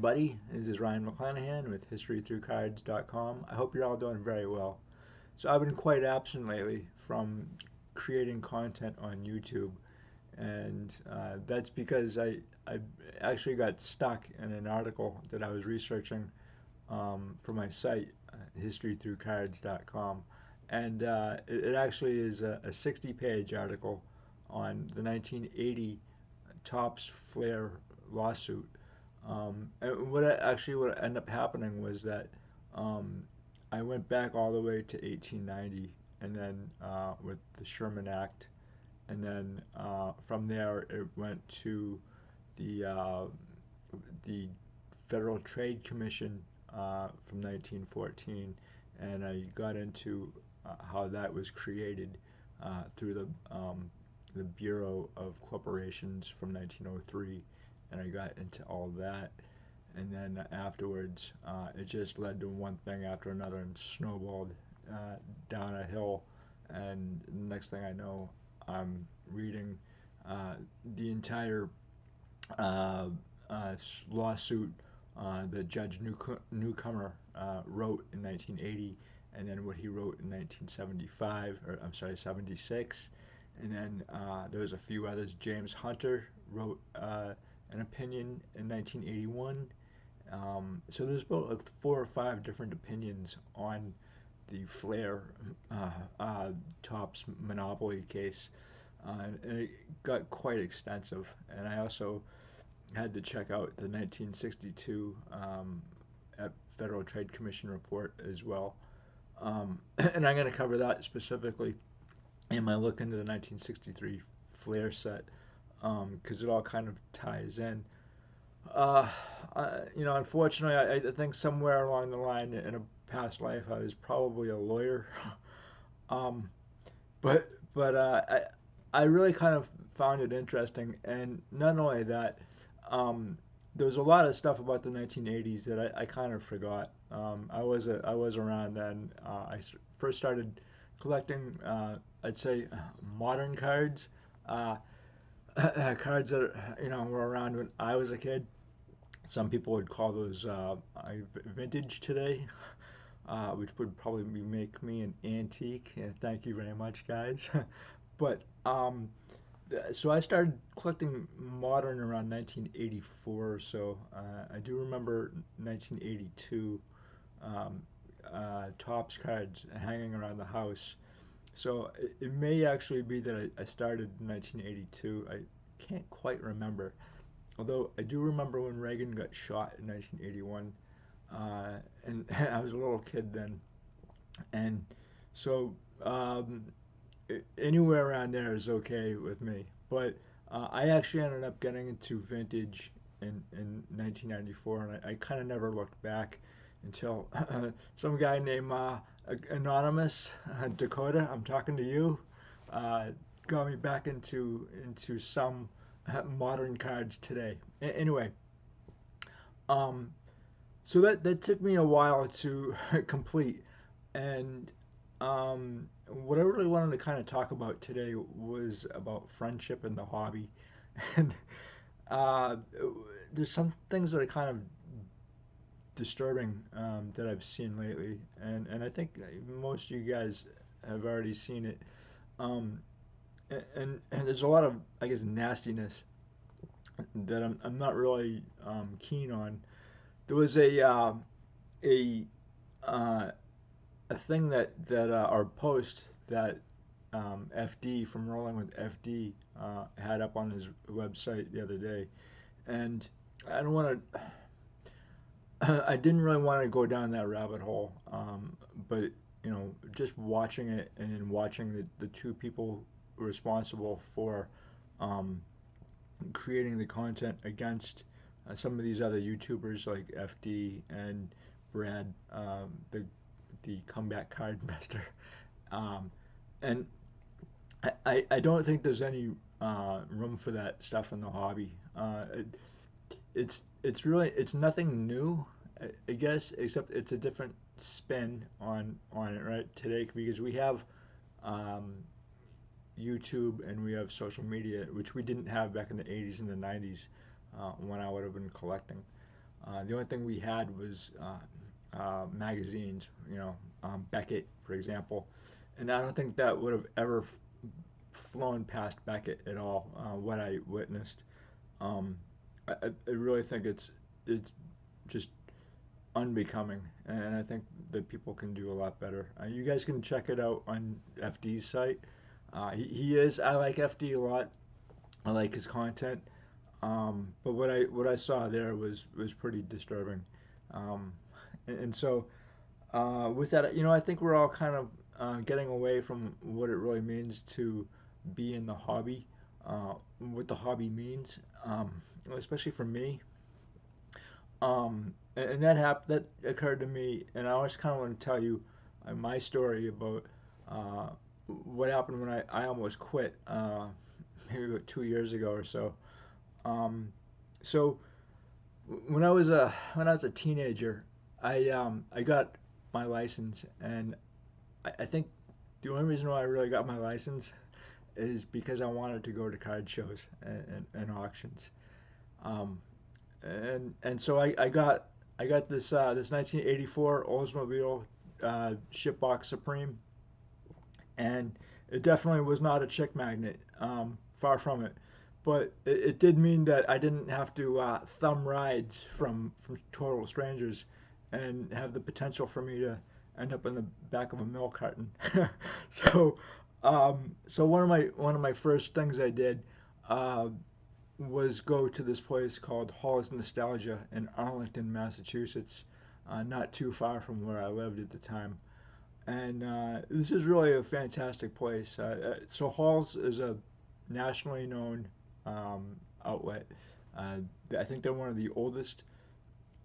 everybody. This is Ryan McClanahan with HistoryThroughCards.com. I hope you're all doing very well. So I've been quite absent lately from creating content on YouTube, and that's because I actually got stuck in an article that I was researching for my site, HistoryThroughCards.com, and it actually is a 60-page article on the 1980 Topps Flair lawsuit. And what ended up happening was that um, I went back all the way to 1890, and then with the Sherman Act, and then from there it went to the uh, the Federal Trade Commission from 1914, and I got into how that was created through the Bureau of Corporations from 1903, and I got into all that. And then afterwards, it just led to one thing after another and snowballed down a hill. And the next thing I know, I'm reading uh, the entire uh, lawsuit that Judge Newcomer wrote in 1980, and then what he wrote in 1975, or I'm sorry, 76. And then there was a few others. James Hunter wrote an opinion in 1981. So there's about like 4 or 5 different opinions on the Flair uh, uh, Topps monopoly case, and it got quite extensive. And I also had to check out the 1962 Federal Trade Commission report as well. And I'm going to cover that specifically in my look into the 1963 Flair set because it all kind of ties in. Uh, Unfortunately, I think somewhere along the line in a past life, I was probably a lawyer. um, but I really kind of found it interesting, and not only that, um, there was a lot of stuff about the 1980s that I kind of forgot. I was around then. First started collecting, I'd say, modern cards, uh, cards that were around when I was a kid. Some people would call those vintage today, which would probably make me an antique. And thank you very much, guys. But so I started collecting modern around 1984 or so. I do remember 1982 Topps cards hanging around the house. So it may actually be that I started in 1982. I can't quite remember. Although I do remember when Reagan got shot in 1981, and I was a little kid then, and so anywhere around there is okay with me. But I actually ended up getting into vintage in 1994, and I kind of never looked back until some guy named Anonymous Dakota, I'm talking to you, uh, got me back into some modern cards today. Anyway, um, so that took me a while to complete, and what I really wanted to kind of talk about today was about friendship in the hobby, and uh, there's some things that are kind of disturbing that I've seen lately, and I think most of you guys have already seen it. Um, and there's a lot of, I guess, nastiness that I'm not really keen on. There was a uh, a thing that our post that FD from Rolling with FD had up on his website the other day, and I don't want to. I didn't really want to go down that rabbit hole, but just watching it and watching the two people responsible for um, creating the content against some of these other YouTubers like FD and Brad, the comeback card investor, um, and I don't think there's any room for that stuff in the hobby. It's really it's nothing new, I guess, except it's a different spin on it right today because we have um, YouTube and we have social media, which we didn't have back in the 80s and the 90s when I would have been collecting. The only thing we had was magazines, Beckett, for example, and I don't think that would have ever flown past Beckett at all. What I witnessed, um, I really think it's just unbecoming, and I think that people can do a lot better. You guys can check it out on FD's site. He is. I like FD a lot. I like his content. But what I saw there was pretty disturbing. Um, and so with that, I think we're all kind of getting away from what it really means to be in the hobby, what the hobby means, especially for me. And that occurred to me, and I always kind of want to tell you my story about uh, what happened when I almost quit, maybe about 2 years ago or so. Um, so when I was a teenager, I got my license, and I think the only reason why I really got my license is because I wanted to go to card shows and auctions. Um, and so I got this 1984 Oldsmobile Shipbox Supreme, and it definitely was not a chick magnet. Far from it. But it did mean that I didn't have to thumb rides from total strangers and have the potential for me to end up in the back of a milk carton. so so one of my first things I did uh, was go to this place called Hall's Nostalgia in Arlington, Massachusetts, not too far from where I lived at the time. And this is really a fantastic place. So Hall's is a nationally known outlet. Uh, I think they're one of the oldest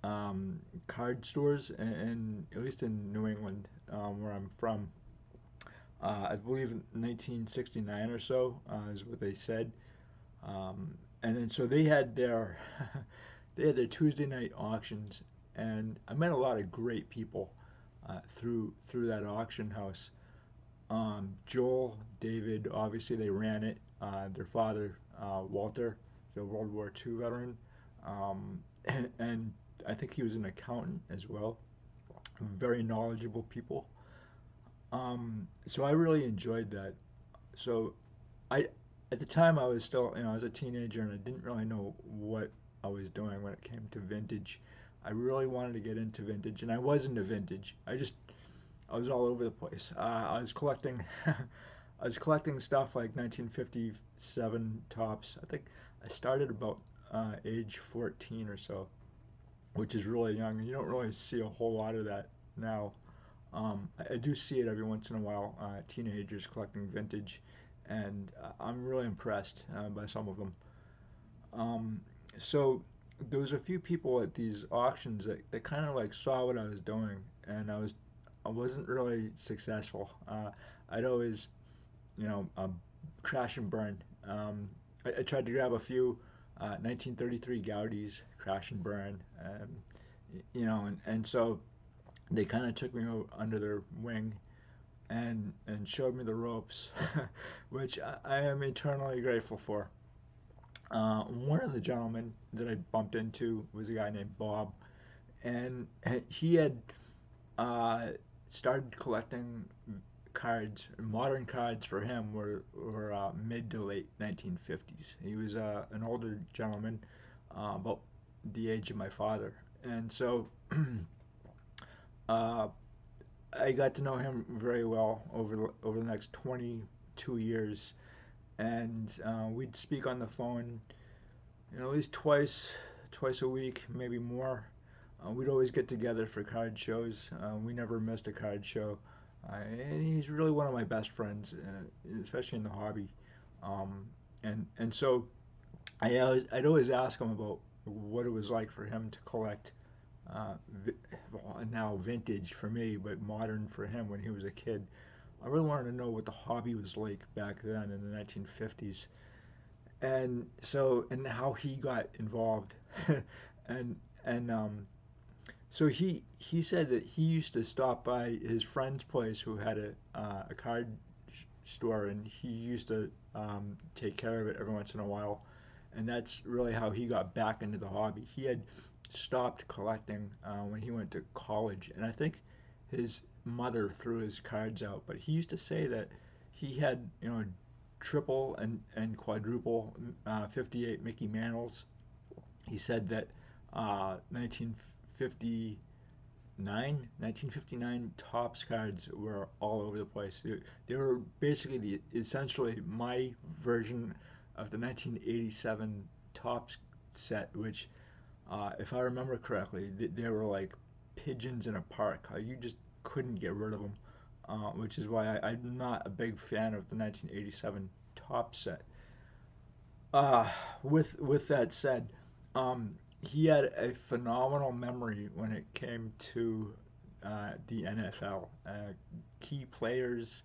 card stores, at least in New England, where I'm from. I believe in 1969 or so is what they said. And then so they had their they had their Tuesday night auctions, and I met a lot of great people through that auction house. Joel, David, obviously they ran it. Their father, Walter, the World War II veteran, and I think he was an accountant as well. Very knowledgeable people. So I really enjoyed that. So I, at the time, I was still, I was a teenager and I didn't really know what I was doing when it came to vintage. I really wanted to get into vintage, and I was into vintage. I was all over the place. I was collecting, I was collecting stuff like 1957 tops. I think I started about age 14 or so, which is really young. You don't really see a whole lot of that now. I do see it every once in a while, teenagers collecting vintage, and I'm really impressed by some of them. Um, so there was a few people at these auctions that kind of like saw what I was doing, and I wasn't really successful. I'd always, crash and burn. I tried to grab a few 1933 Gaudis, crash and burn, and so they kind of took me under their wing and showed me the ropes, which I am eternally grateful for. One of the gentlemen that I bumped into was a guy named Bob, and he had uh, started collecting cards. Modern cards for him were mid to late 1950s. He was an older gentleman, about the age of my father, and so uh, I got to know him very well over the next 22 years, and we'd speak on the phone, at least twice a week, maybe more. We'd always get together for card shows. We never missed a card show, and he's really one of my best friends, especially in the hobby. Um, and so I'd always ask him about what it was like for him to collect vi- well, now vintage for me, but modern for him when he was a kid. I really wanted to know what the hobby was like back then in the 1950s, and how he got involved, and and so he said that he used to stop by his friend's place who had a card store, and he used to take care of it every once in a while, and that's really how he got back into the hobby. stopped collecting when he went to college, and I think his mother threw his cards out. But he used to say that he had, triple and quadruple 58 Mickey Mantles. He said that 1959 Topps cards were all over the place. They were basically essentially my version of the 1987 Topps set, which, if I remember correctly, they were like pigeons in a park. You just couldn't get rid of them, which is why I'm not a big fan of the 1987 Topps set. Uh, with that said, um, he had a phenomenal memory when it came to the NFL. Key players,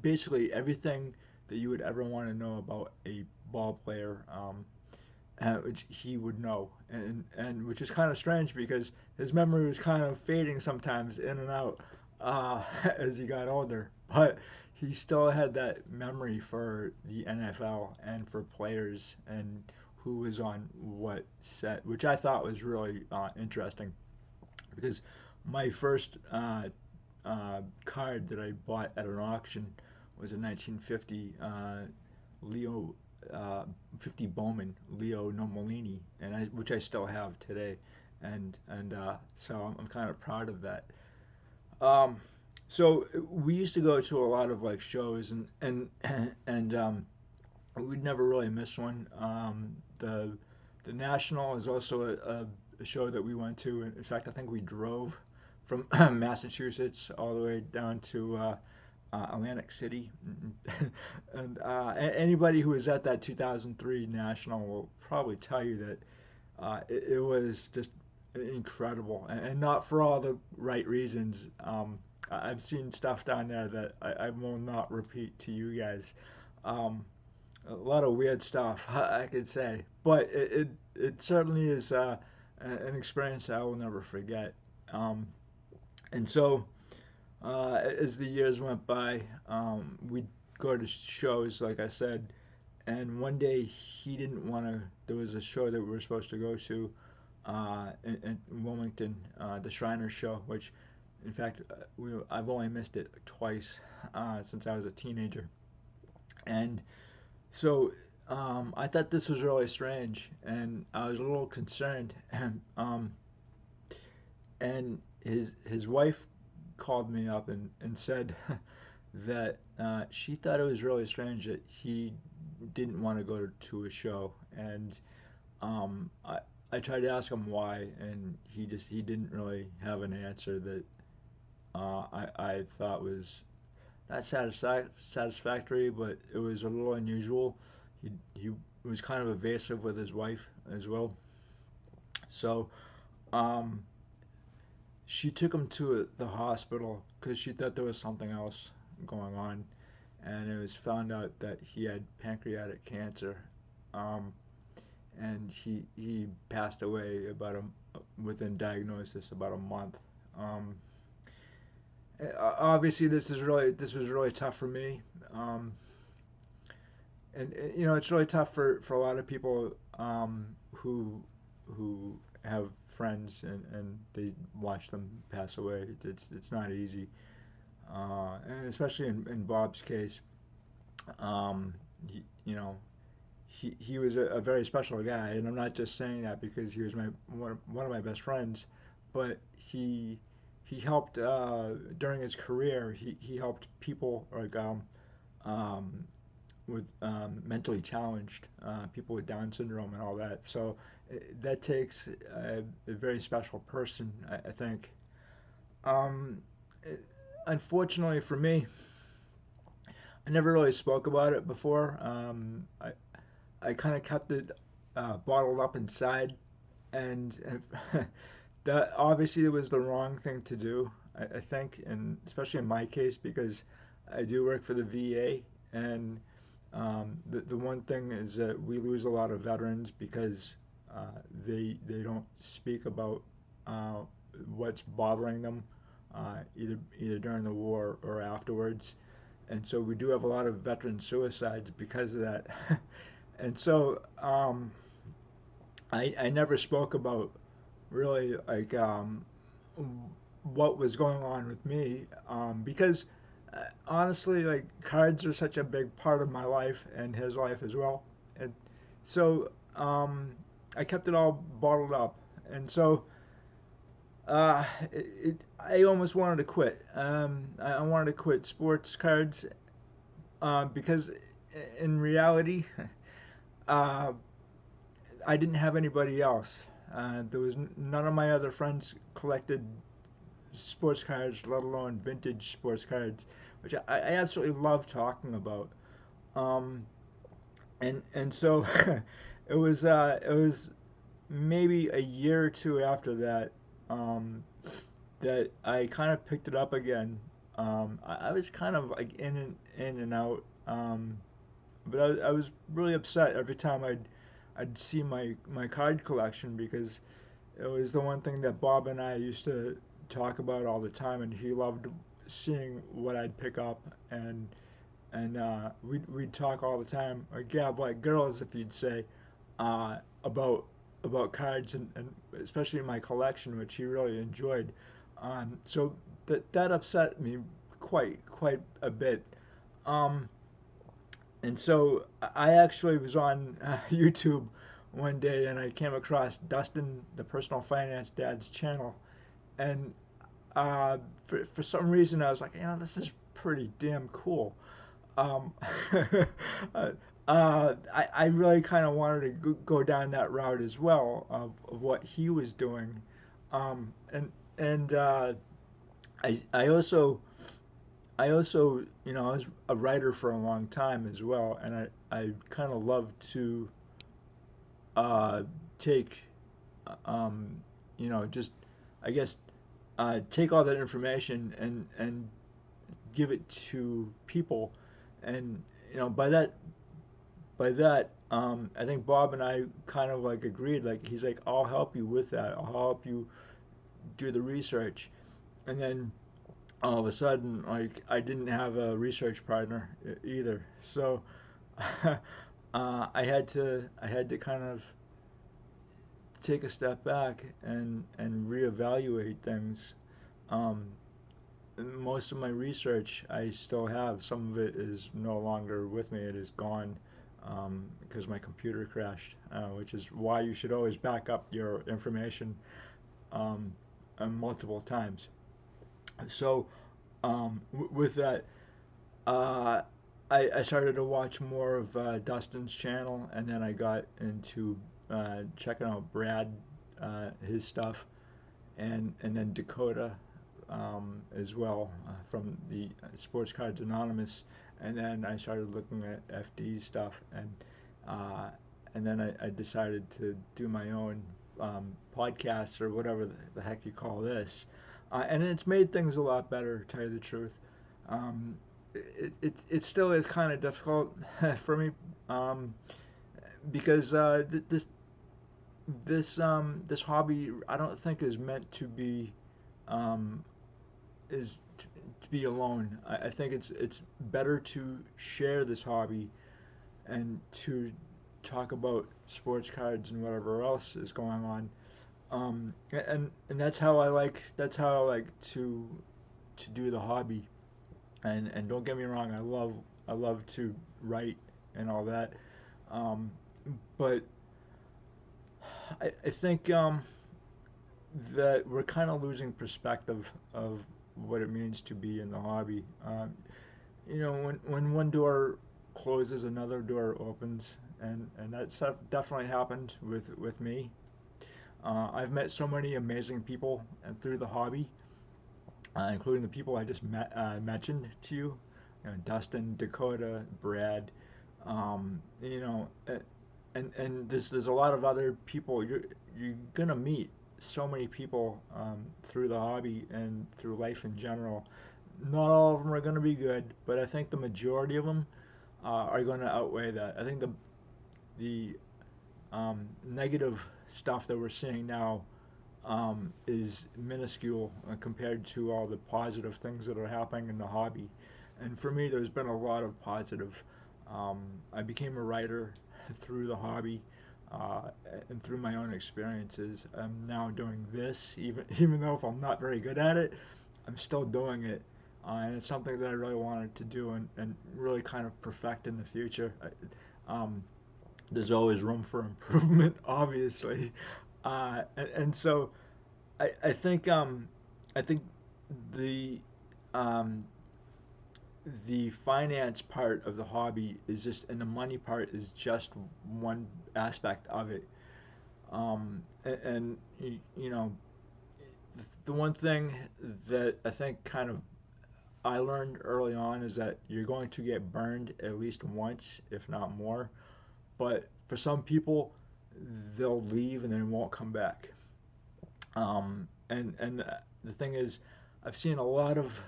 basically everything that you would ever want to know about a ball player, which he would know, and which is kind of strange because his memory was kind of fading sometimes in and out as he got older, but he still had that memory for the NFL and for players and who was on what set, which I thought was really interesting because my first card that I bought at an auction was a 1950 Leo 50 Bowman Leo Nomolini, which I still have today, and so I'm kind of proud of that. Um, so we used to go to a lot of like shows and we'd never really miss one. The National is also a show that we went to. In fact, I think we drove from Massachusetts all the way down to Atlantic City. And anybody who was at that 2003 National will probably tell you that it was just incredible, and not for all the right reasons. I've seen stuff down there that I will not repeat to you guys. Um, a lot of weird stuff, I could say, but it certainly is an experience I will never forget. Um, and so, as the years went by, we'd go to shows, like I said, and one day he didn't want to. There was a show that we were supposed to go to in Wilmington, the Shriners Show, which, in fact, I've only missed it twice since I was a teenager, and so I thought this was really strange, and I was a little concerned. And his wife called me up and said that she thought it was really strange that he didn't want to go to a show, and I tried to ask him why, and he didn't really have an answer that I thought was not satisfactory, but it was a little unusual. He was kind of evasive with his wife as well. So um, she took him to the hospital because she thought there was something else going on, and it was found out that he had pancreatic cancer. Um, and he passed away within diagnosis about a month. Um, Obviously, this was really tough for me. Um, and it's really tough for a lot of people who have friends and they watch them pass away. It's not easy, and especially in Bob's case, he, he was a very special guy, and I'm not just saying that because he was one of my best friends, but he helped during his career. He helped people like um, with mentally challenged people with Down syndrome and all that. So that takes a very special person, I think. Um, it- Unfortunately for me, I never really spoke about it before. I kind of kept it bottled up inside, and that obviously was the wrong thing to do. I think, and especially in my case because I do work for the VA, and the one thing is that we lose a lot of veterans because they don't speak about uh, what's bothering them either during the war or afterwards, and so we do have a lot of veteran suicides because of that. And so I never spoke about really like what was going on with me because honestly, like cards are such a big part of my life and his life as well, and so I kept it all bottled up, and so I almost wanted to quit. I wanted to quit sports cards because in reality, uh, I didn't have anybody else. There was none of my other friends collected sports cards, let alone vintage sports cards, which I absolutely love talking about. Um, and so it was maybe a year or two after that um, that I kind of picked it up again. I was kind of like in and out, but I was really upset every time I'd see my card collection because it was the one thing that Bob and I used to talk about all the time, and he loved seeing what I'd pick up, and we'd talk all the time, or gab like girls, if you'd say, uh, about about cards and especially my collection, which he really enjoyed. So that upset me quite a bit. Um, and so I actually was on YouTube one day and I came across Dustin, the personal finance dad's channel, and for some reason I was like, this is pretty damn cool. Um, uh, I really kind of wanted to go down that route as well of what he was doing, and I also I was a writer for a long time as well, and I kind of love to uh, take um, just I guess take all that information and give it to people, and by that I think Bob and I kind of like agreed. Like he's like, I'll help you with that. I'll help you do the research, and then all of a sudden, like I didn't have a research partner either. So I had to kind of take a step back and reevaluate things. Um, Most of my research I still have. Some of it is no longer with me. It is gone because my computer crashed, which is why you should always back up your information um, multiple times. So with that, uh, I started to watch more of Dustin's channel, and then I got into checking out Brad, his stuff, and then Dakota as well from the Sports Cards Anonymous, and then I started looking at FD's stuff, uh, and then I decided to do my own podcast or whatever the heck you call this, and it's made things a lot better, to tell you the truth. Um, it still is kind of difficult for me um, because this hobby I don't think is meant to be um, to be alone. I think it's better to share this hobby and to talk about sports cards and whatever else is going on. And that's how I like to do the hobby. And don't get me wrong, I love to write and all that. Um, but I think that we're kind of losing perspective of what it means to be in the hobby. When one door closes, another door opens, and that's definitely happened with me. I've met so many amazing people and through the hobby, including the people I just mentioned to you, Dustin, Dakota, Brad, and there's a lot of other people you're gonna meet so many people through the hobby and through life in general. Not all of them are going to be good, but I think the majority of them are going to outweigh that. I think the negative stuff that we're seeing now is minuscule compared to all the positive things that are happening in the hobby. And for me, there's been a lot of positive. I became a writer through the hobby. and through my own experiences, I'm now doing this. Even even though if I'm not very good at it, I'm still doing it, and it's something that I really wanted to do and really kind of perfect in the future. There's always room for improvement, obviously, and so I think the um, the finance part of the hobby is just, and the money part is just one aspect of it. And you know, the one thing that I think kind of I learned early on is that you're going to get burned at least once, if not more. But for some people, they'll leave and then won't come back. And the thing is, I've seen a lot of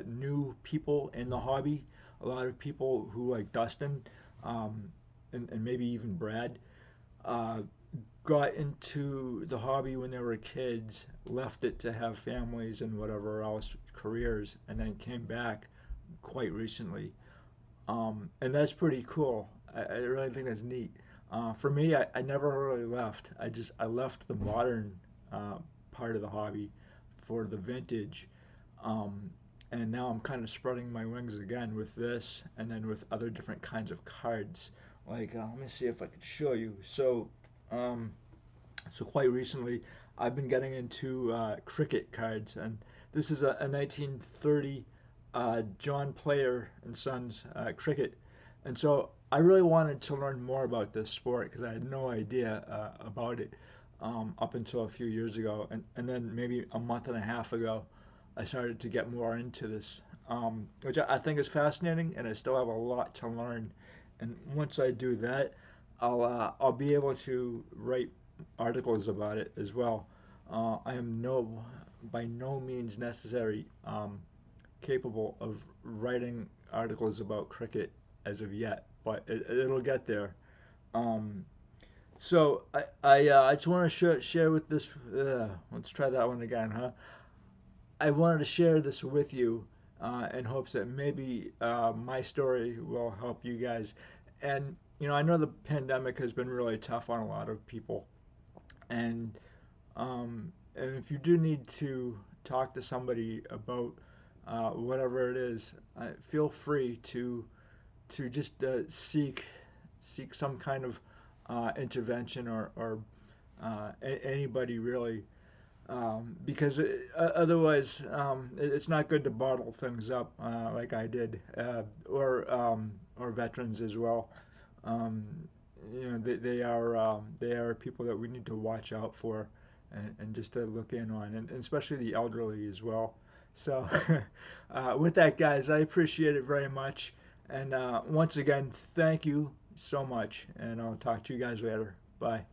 new people in the hobby, a lot of people who like Dustin, um, and maybe even Brad, uh, got into the hobby when they were kids, left it to have families and whatever else, careers, and then came back quite recently. And that's pretty cool. I really think that's neat. For me, I never really left. I left the modern uh, part of the hobby for the vintage. Um, and now I'm kind of spreading my wings again with this and then with other different kinds of cards. Like, let me see if I could show you. Um, so quite recently, I've been getting into cricket cards, and this is a 1930 John Player and Sons cricket. And so I really wanted to learn more about this sport because I had no idea about it up until a few years ago, and then maybe a month and a half ago, I started to get more into this, which I think is fascinating, and I still have a lot to learn. And once I do that, I'll be able to write articles about it as well. I am by no means necessary capable of writing articles about cricket as of yet, but it'll get there. Um, I just want to share with this. Let's try that one again, huh? I wanted to share this with you in hopes that maybe my story will help you guys. And I know the pandemic has been really tough on a lot of people, and and if you do need to talk to somebody about whatever it is, feel free to just seek some kind of intervention or anybody really, because otherwise it's not good to bottle things up like I did, or veterans as well. Um, they are people that we need to watch out for, and just to look in on, and especially the elderly as well. So, with that, guys, I appreciate it very much, and once again, thank you so much, and I'll talk to you guys later. Bye.